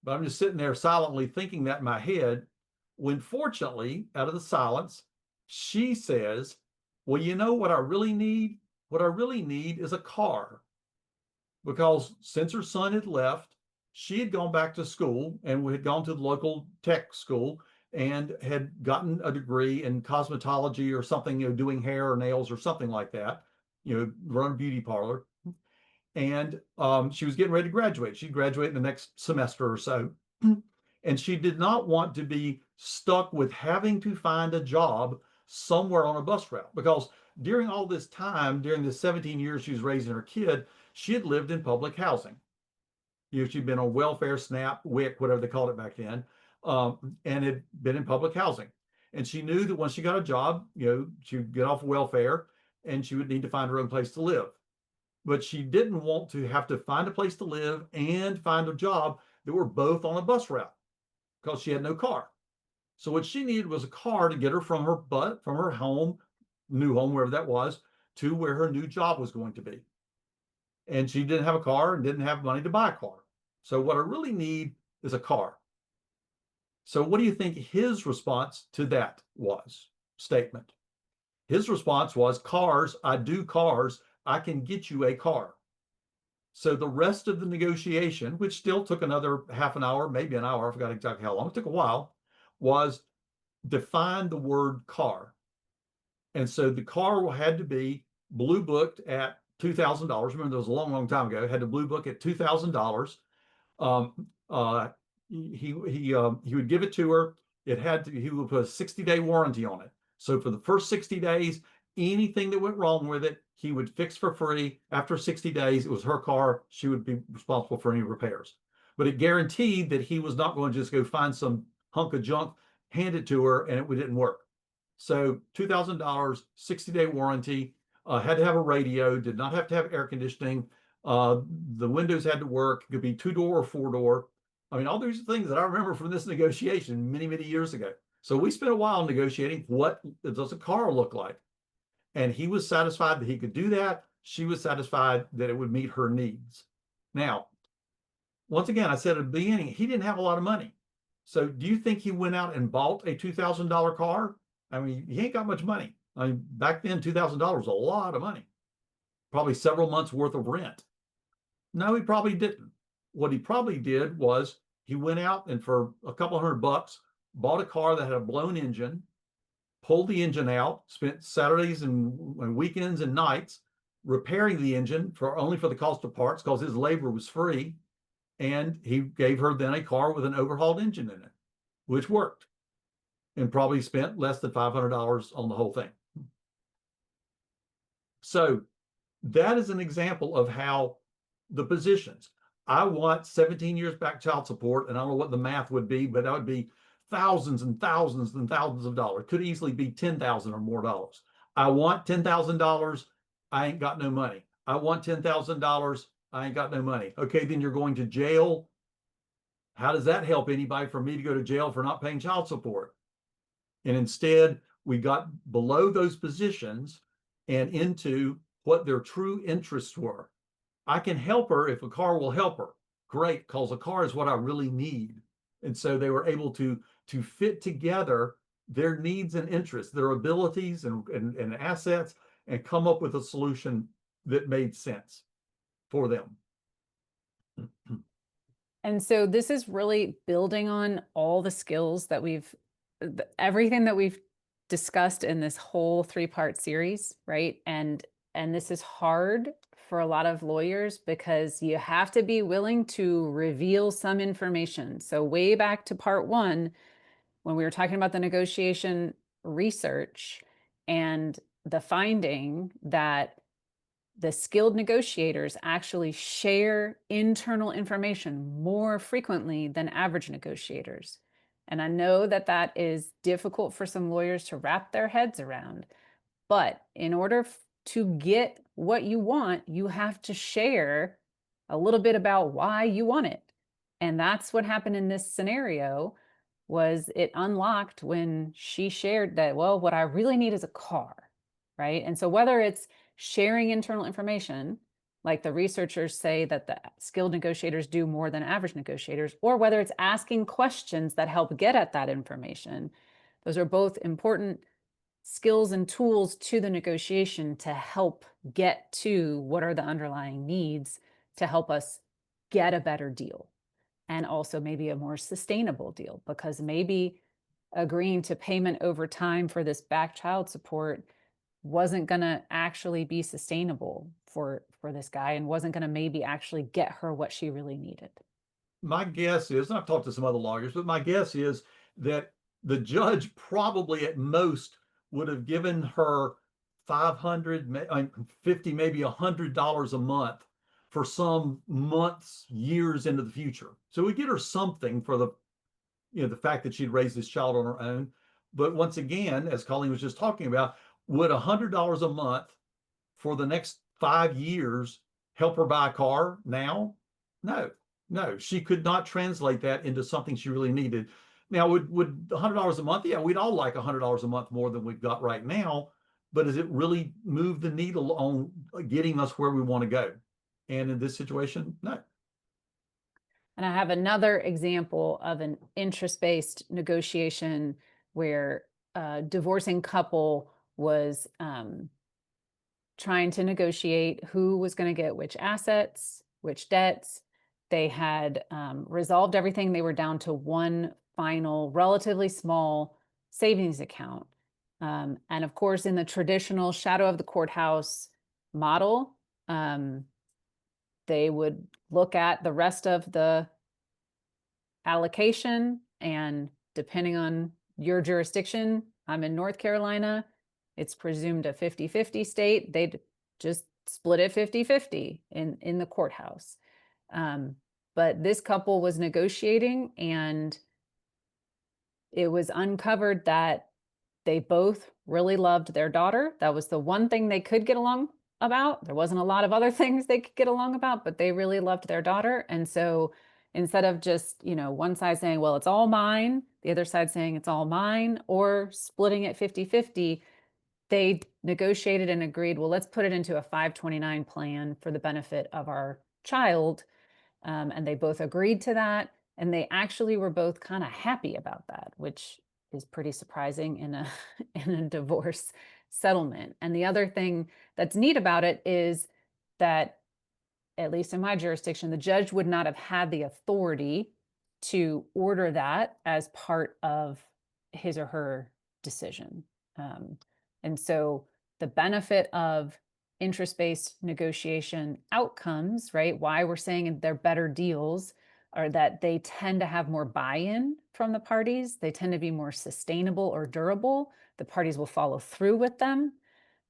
But I'm just sitting there silently thinking that in my head, when fortunately, out of the silence, she says, well, you know what I really need? What I really need is a car. Because since her son had left, she had gone back to school and had gone to the local tech school and had gotten a degree in cosmetology or something, doing hair or nails or something like that, run a beauty parlor. And she was getting ready to graduate. She'd graduate in the next semester or so. And she did not want to be stuck with having to find a job somewhere on a bus route, because during all this time, during the 17 years she was raising her kid, she had lived in public housing. She'd been on welfare, SNAP, WIC, whatever they called it back then, and had been in public housing. And she knew that once she got a job, she would get off welfare and she would need to find her own place to live. But she didn't want to have to find a place to live and find a job that were both on a bus route, because she had no car. So what she needed was a car to get her from her home, new home, wherever that was, to where her new job was going to be. And she didn't have a car and didn't have money to buy a car. So what I really need is a car. So what do you think his response to that statement? His response was, cars, I do cars, I can get you a car. So the rest of the negotiation, which still took another half an hour, maybe an hour, I forgot exactly how long, it took a while, was define the word car. And so the car had to be blue booked at $2,000. Remember, that was a long, long time ago. It had to blue book at $2,000. He would give it to her. He would put a 60-day warranty on it. So for the first 60 days, Anything that went wrong with it, he would fix for free. After 60 days, it was her car. She would be responsible for any repairs. But it guaranteed that he was not going to just go find some hunk of junk, hand it to her, and it didn't work. So $2,000, 60-day warranty, had to have a radio, did not have to have air conditioning. The windows had to work. It could be 2-door or 4-door. I mean, all these things that I remember from this negotiation many, many years ago. So we spent a while negotiating what does a car look like. And he was satisfied that he could do that. She was satisfied that it would meet her needs. Now, once again, I said at the beginning, he didn't have a lot of money. So do you think he went out and bought a $2,000 car? I mean, he ain't got much money. I mean, back then, $2,000 was a lot of money, probably several months worth of rent. No, he probably didn't. What he probably did was he went out and for a couple $100 bought a car that had a blown engine, pulled the engine out, spent Saturdays and weekends and nights repairing the engine for only for the cost of parts because his labor was free. And he gave her then a car with an overhauled engine in it, which worked, and probably spent less than $500 on the whole thing. So that is an example of how the positions. I want 17 years back child support, and I don't know what the math would be, but that would be thousands and thousands and thousands of dollars. Could easily be 10,000 or more dollars. I want $10,000. I ain't got no money. I want $10,000. I ain't got no money. Okay, then you're going to jail. How does that help anybody for me to go to jail for not paying child support? And instead, we got below those positions and into what their true interests were. I can help her if a car will help her. Great, because a car is what I really need. And so they were able to fit together their needs and interests, their abilities and assets, and come up with a solution that made sense for them. And so this is really building on all the skills that everything that we've discussed in this whole 3-part series, right? And this is hard for a lot of lawyers because you have to be willing to reveal some information. So way back to part 1, when we were talking about the negotiation research and the finding that the skilled negotiators actually share internal information more frequently than average negotiators. And I know that that is difficult for some lawyers to wrap their heads around, but in order to get what you want, you have to share a little bit about why you want it. And that's what happened in this scenario. Was it unlocked when she shared that, well, what I really need is a car, right? And so whether it's sharing internal information, like the researchers say that the skilled negotiators do more than average negotiators, or whether it's asking questions that help get at that information, those are both important skills and tools to the negotiation to help get to what are the underlying needs to help us get a better deal. And also maybe a more sustainable deal, because maybe agreeing to payment over time for this back child support wasn't going to actually be sustainable for this guy and wasn't going to maybe actually get her what she really needed. My guess is, and I've talked to some other lawyers, but my guess is that the judge probably at most would have given her 550, maybe $100 a month for some months, years into the future. So we get her something for the fact that she'd raised this child on her own. But once again, as Colleen was just talking about, would $100 a month for the next 5 years help her buy a car now? No, she could not translate that into something she really needed. Now, would $100 a month? Yeah, we'd all like $100 a month more than we've got right now. But does it really move the needle on getting us where we want to go? And in this situation, no. And I have another example of an interest-based negotiation where a divorcing couple was trying to negotiate who was going to get which assets, which debts. They had resolved everything. They were down to one final, relatively small savings account. And of course, in the traditional shadow of the courthouse model, they would look at the rest of the allocation, and depending on your jurisdiction, I'm in North Carolina, it's presumed a 50-50 state, they'd just split it 50-50 in the courthouse. But this couple was negotiating, and it was uncovered that they both really loved their daughter. That was the one thing they could get along about. There wasn't a lot of other things they could get along about, but they really loved their daughter. And so instead of just, one side saying, well, it's all mine, the other side saying it's all mine, or splitting it 50-50, they negotiated and agreed, well, let's put it into a 529 plan for the benefit of our child. And they both agreed to that. And they actually were both kind of happy about that, which is pretty surprising in a in a divorce settlement. And the other thing that's neat about it is that, at least in my jurisdiction, the judge would not have had the authority to order that as part of his or her decision. And so the benefit of interest-based negotiation outcomes, right? Why we're saying they're better deals are that they tend to have more buy-in from the parties. They tend to be more sustainable or durable. The parties will follow through with them.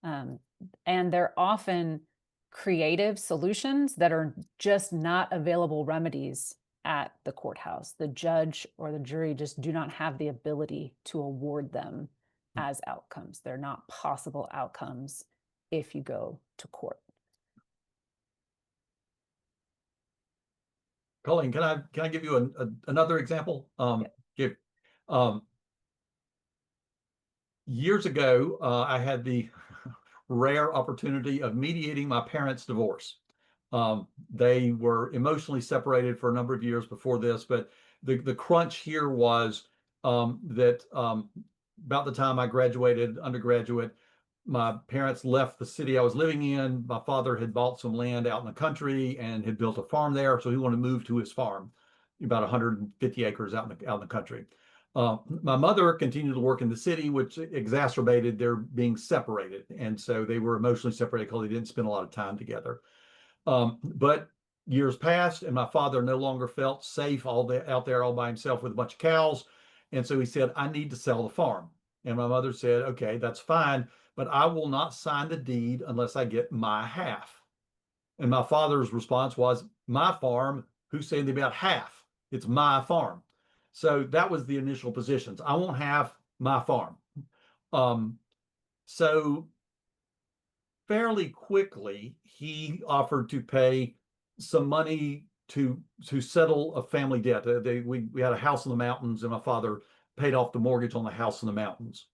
And they're often creative solutions that are just not available remedies at the courthouse. The judge or the jury just do not have the ability to award them as outcomes. They're not possible outcomes if you go to court. Colleen, can I give you another example? Years ago, I had the rare opportunity of mediating my parents' divorce. They were emotionally separated for a number of years before this, but the crunch here was that about the time I graduated undergraduate, my parents left the city I was living in. My father had bought some land out in the country and had built a farm there, so he wanted to move to his farm, about 150 acres out in the country. My mother continued to work in the city, which exacerbated their being separated. And so they were emotionally separated because they didn't spend a lot of time together. But years passed, and my father no longer felt safe out there all by himself with a bunch of cows. And so he said, I need to sell the farm. And my mother said, okay, that's fine, but I will not sign the deed unless I get my half. And my father's response was, my farm, who's saying about half? It's my farm. So that was the initial positions. I won't have my farm. So fairly quickly, he offered to pay some money to settle a family debt. We had a house in the mountains, and my father paid off the mortgage on the house in the mountains,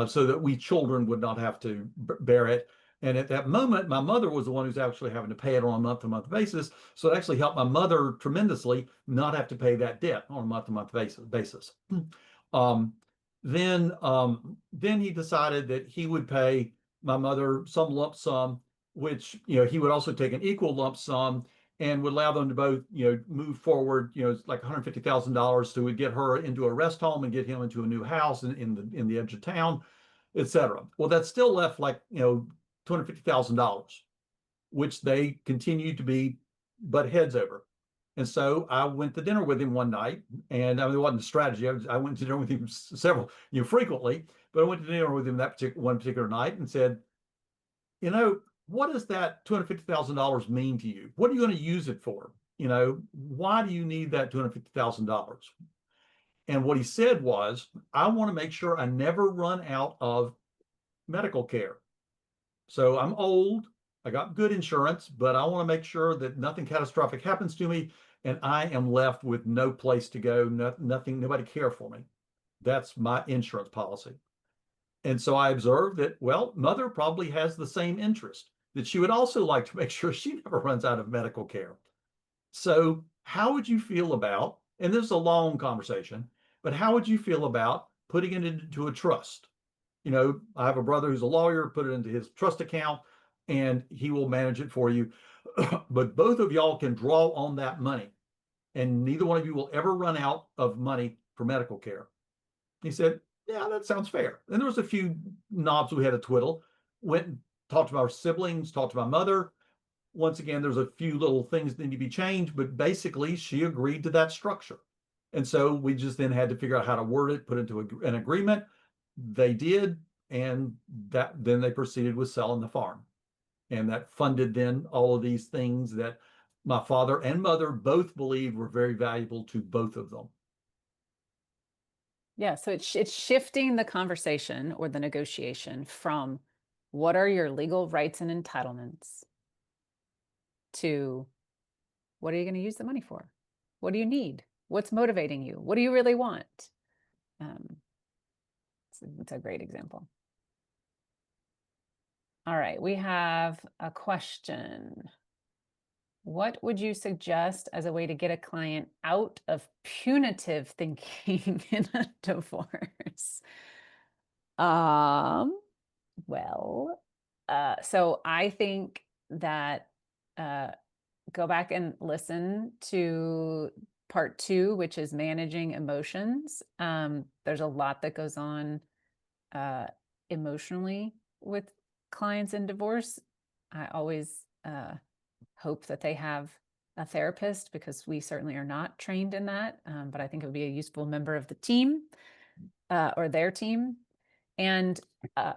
so that we children would not have to bear it. And at that moment, my mother was the one who's actually having to pay it on a month-to-month basis. So it actually helped my mother tremendously not have to pay that debt on a month-to-month basis. Then he decided that he would pay my mother some lump sum, which he would also take an equal lump sum and would allow them to both move forward. It's like $150,000 to get her into a rest home and get him into a new house in the edge of town, etc. Well, that still left like $250,000, which they continued to butt heads over. And so I went to dinner with him one night, and I mean, it wasn't a strategy. I went to dinner with him frequently, but I went to dinner with him one particular night and said, what does that $250,000 mean to you? What are you going to use it for? Why do you need that $250,000? And what he said was, I want to make sure I never run out of medical care. So I'm old, I got good insurance, but I want to make sure that nothing catastrophic happens to me and I am left with no place to go, nothing, nobody care for me. That's my insurance policy. And so I observed that, well, mother probably has the same interest, that she would also like to make sure she never runs out of medical care. So how would you feel about, and this is a long conversation, but how would you feel about putting it into a trust? I have a brother who's a lawyer, put it into his trust account, and he will manage it for you. But both of y'all can draw on that money, and neither one of you will ever run out of money for medical care. He said, yeah, that sounds fair. And there was a few knobs we had to twiddle. Went and talked to our siblings, talked to my mother. Once again, there's a few little things that need to be changed, but basically she agreed to that structure. And so we just then had to figure out how to word it, put it into an agreement. They did. and that then they proceeded with selling the farm. And that funded then all of these things that my father and mother both believed were very valuable to both of them. Yeah, so it's shifting the conversation or the negotiation from what are your legal rights and entitlements to what are you going to use the money for? What do you need? What's motivating you? What do you really want? Um, it's a great example. All right, we have a question. What would you suggest as a way to get a client out of punitive thinking in a divorce? Um, well, so I think that uh, go back and listen to part 2, which is managing emotions. There's a lot that goes on uh, emotionally with clients in divorce. I always hope that they have a therapist because we certainly are not trained in that. But I think it would be a useful member of the team or their team. And uh,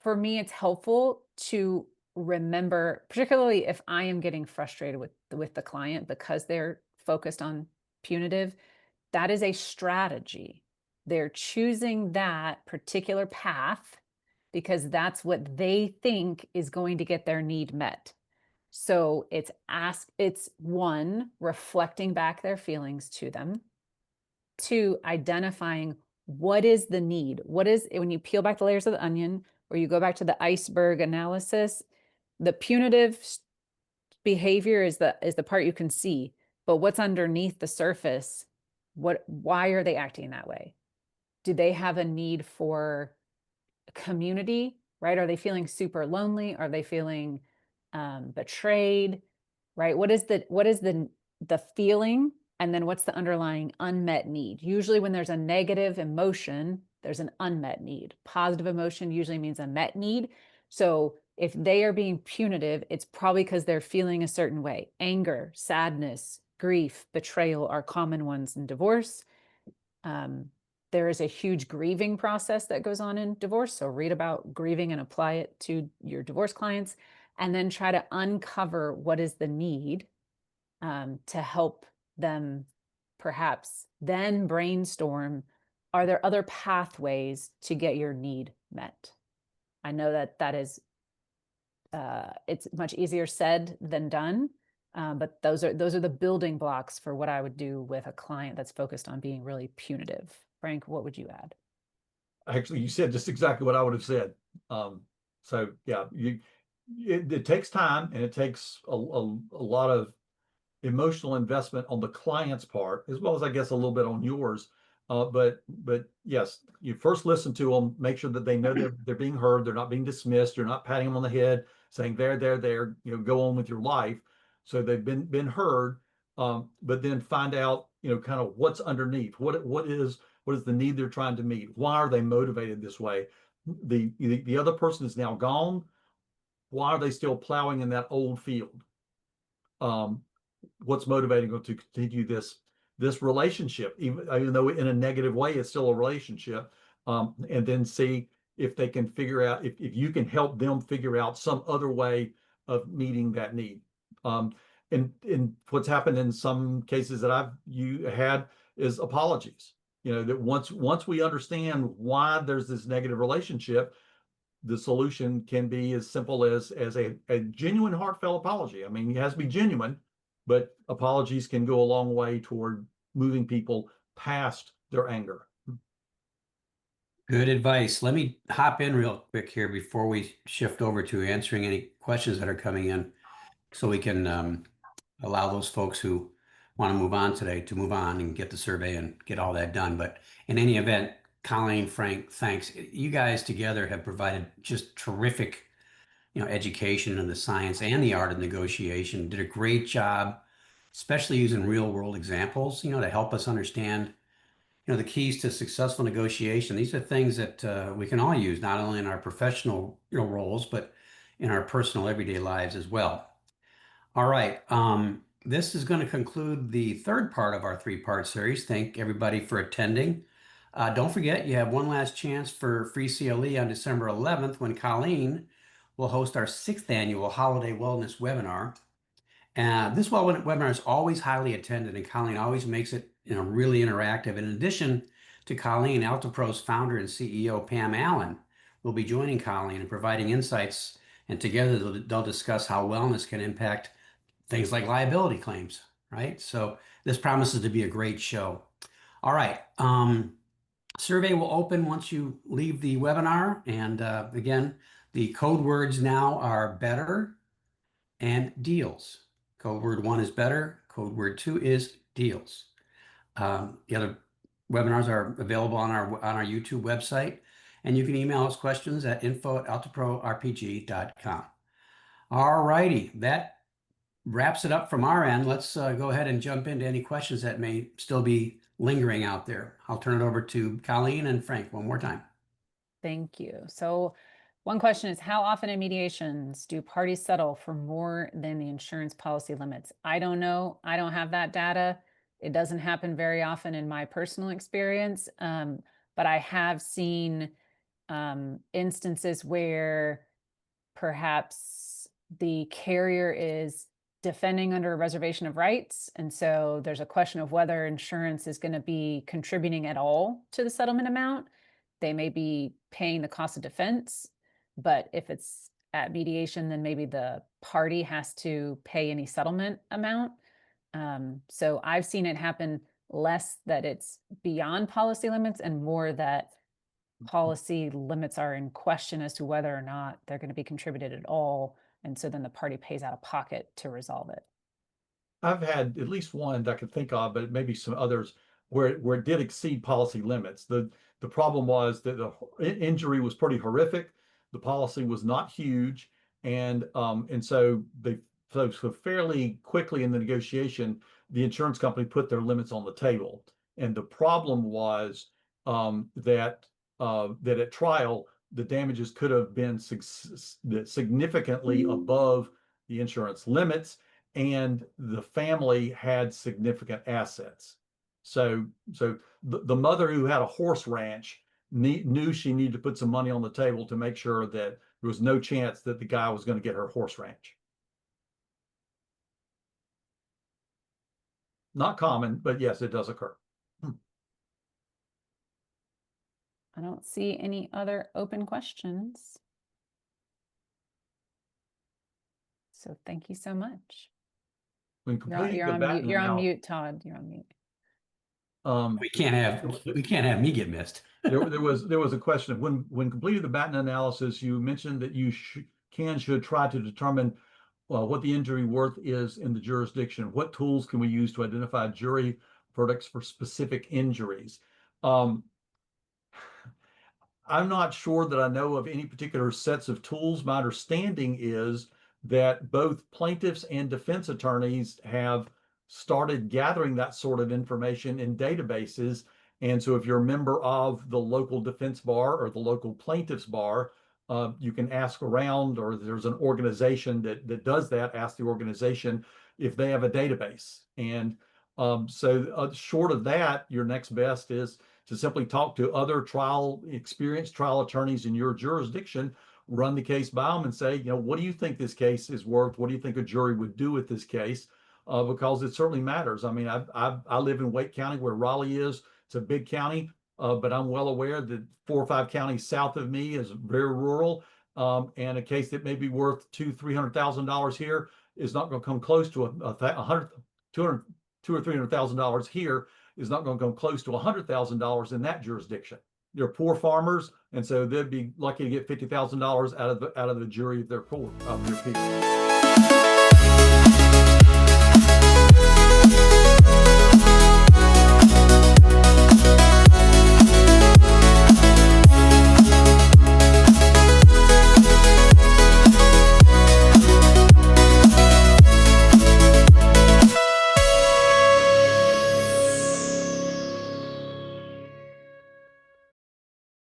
for me, it's helpful to remember, particularly if I am getting frustrated with the client because they're focused on punitive, that is a strategy. They're choosing that particular path because that's what they think is going to get their need met. So it's one, reflecting back their feelings to them, two, identifying what is the need. What is, when you peel back the layers of the onion, or you go back to the iceberg analysis, the punitive behavior is the part you can see, but what's underneath the surface? Why are they acting that way? Do they have a need for community, right? Are they feeling super lonely? Are they feeling betrayed, right? What is the feeling, and then what's the underlying unmet need? Usually when there's a negative emotion, there's an unmet need. Positive emotion usually means a met need. So if they are being punitive, it's probably because they're feeling a certain way. Anger, sadness, grief, betrayal are common ones in divorce. Um, there is a huge grieving process that goes on in divorce. So read about grieving and apply it to your divorce clients, and then try to uncover what is the need to help them perhaps then brainstorm, are there other pathways to get your need met? I know that is it's much easier said than done. But those are the building blocks for what I would do with a client that's focused on being really punitive. Frank, what would you add? Actually, you said just exactly what I would have said. So yeah, it takes time and it takes a lot of emotional investment on the client's part, as well as I guess a little bit on yours. But yes, you first listen to them, make sure that they know they're being heard, they're not being dismissed, you're not patting them on the head, saying there, go on with your life. So they've been heard, but then find out, kind of what's underneath. What is the need they're trying to meet? Why are they motivated this way? The other person is now gone. Why are they still plowing in that old field? Um, what's motivating them to continue this relationship, even though in a negative way, it's still a relationship. And then see if they can figure out if you can help them figure out some other way of meeting that need. Um, and what's happened in some cases that you had is apologies. That once we understand why there's this negative relationship, the solution can be as simple as a genuine heartfelt apology. I mean, it has to be genuine, but apologies can go a long way toward moving people past their anger. Good advice. Let me hop in real quick here before we shift over to answering any questions that are coming in so we can allow those folks who want to move on today to move on and get the survey and get all that done. But in any event, Colleen, Frank, thanks. You guys together have provided just terrific, education in the science and the art of negotiation. Did a great job, especially using real world examples, to help us understand the keys to successful negotiation. These are things that we can all use, not only in our professional, roles, but in our personal everyday lives as well. All right. This is going to conclude the third part of our three-part series. Thank everybody for attending. Don't forget, you have one last chance for free CLE on December 11th when Colleen will host our 6th annual Holiday Wellness Webinar. And this webinar is always highly attended, and Colleen always makes it really interactive. In addition to Colleen, AltaPro's founder and CEO, Pam Allen, will be joining Colleen and providing insights, and together they'll discuss how wellness can impact things like liability claims, right? So this promises to be a great show. All right. Survey will open once you leave the webinar. And again, the code words now are better and deals. Code word 1 is better. Code word 2 is deals. The other webinars are available on our YouTube website, and you can email us questions at info@altaprorpg.com. All righty, that wraps it up from our end. Let's go ahead and jump into any questions that may still be lingering out there. I'll turn it over to Colleen and Frank one more time. Thank you. So one question is, how often in mediations do parties settle for more than the insurance policy limits? I don't know. I don't have that data. It doesn't happen very often in my personal experience, but I have seen instances where perhaps the carrier is defending under a reservation of rights. And so there's a question of whether insurance is going to be contributing at all to the settlement amount. They may be paying the cost of defense, but if it's at mediation, then maybe the party has to pay any settlement amount. So I've seen it happen less that it's beyond policy limits and more that policy limits are in question as to whether or not they're going to be contributed at all. And so then the party pays out of pocket to resolve it. I've had at least one that I can think of, but maybe some others where it did exceed policy limits. The problem was that the injury was pretty horrific. The policy was not huge, and so fairly quickly in the negotiation, the insurance company put their limits on the table. And the problem was that at trial, the damages could have been significantly above the insurance limits, and the family had significant assets. So the mother who had a horse ranch knew she needed to put some money on the table to make sure that there was no chance that the guy was going to get her horse ranch. Not common, but yes, it does occur. I don't see any other open questions. So thank you so much. When completing You're the on Batten mute. You're on analysis, mute, Todd. You're on mute. We can't have me get missed. there was a question of when completing the Batten analysis, you mentioned that you should try to determine what the injury worth is in the jurisdiction. What tools can we use to identify jury verdicts for specific injuries? I'm not sure that I know of any particular sets of tools. My understanding is that both plaintiffs and defense attorneys have started gathering that sort of information in databases. And so if you're a member of the local defense bar or the local plaintiffs bar, you can ask around, or there's an organization that does that. Ask the organization if they have a database. And short of that, your next best is to simply talk to other experienced trial attorneys in your jurisdiction, run the case by them and say, what do you think this case is worth? What do you think a jury would do with this case? Because it certainly matters. I mean, I live in Wake County where Raleigh is. It's a big county, but I'm well aware that 4 or 5 counties south of me is very rural. And a case that may be worth $200,000-$300,000 here is not going to come close to $200,000 or $300,000 here is not going to come close to $100,000 in that jurisdiction. They're poor farmers, and so they'd be lucky to get $50,000 out of the jury if they're poor, of their people.